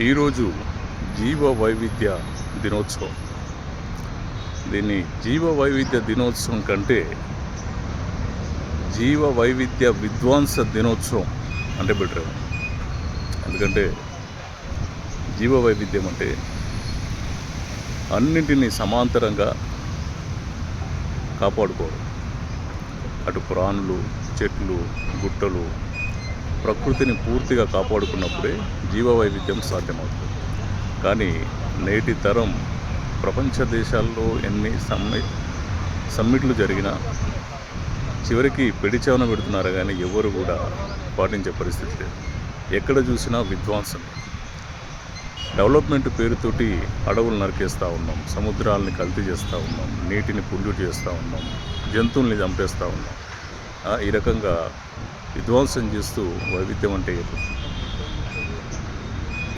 ఈరోజు జీవ వైవిధ్య దినోత్సవం. దీన్ని జీవ వైవిధ్య దినోత్సవం కంటే జీవ వైవిధ్య విద్వాంస దినోత్సవం అంటే బెటర్. ఎందుకంటే జీవ వైవిధ్యం అంటే అన్నింటినీ సమాంతరంగా కాపాడుకోవడం. అటు ప్రాణులు, చెట్లు, గుట్టలు, ప్రకృతిని పూర్తిగా కాపాడుకున్నప్పుడే జీవ వైవిధ్యం సాధ్యమవుతుంది. కానీ నేటి తరం ప్రపంచ దేశాల్లో ఎన్ని సమ్మిట్లు జరిగినా చివరికి పెడిచావన పెడుతున్నారు, కానీ ఎవరు కూడా పాటించే పరిస్థితి లేదు. ఎక్కడ చూసినా విధ్వంసం. డెవలప్మెంట్ పేరుతోటి అడవులు నరికేస్తూ ఉన్నాం, సముద్రాలని కల్తీ చేస్తూ ఉన్నాం, నీటిని పొల్యూట్ చేస్తూ ఉన్నాం, జంతువుల్ని చంపేస్తూ ఉన్నాం. ఈ రకంగా విధ్వంసం చేస్తూ వైవిధ్యం అంటే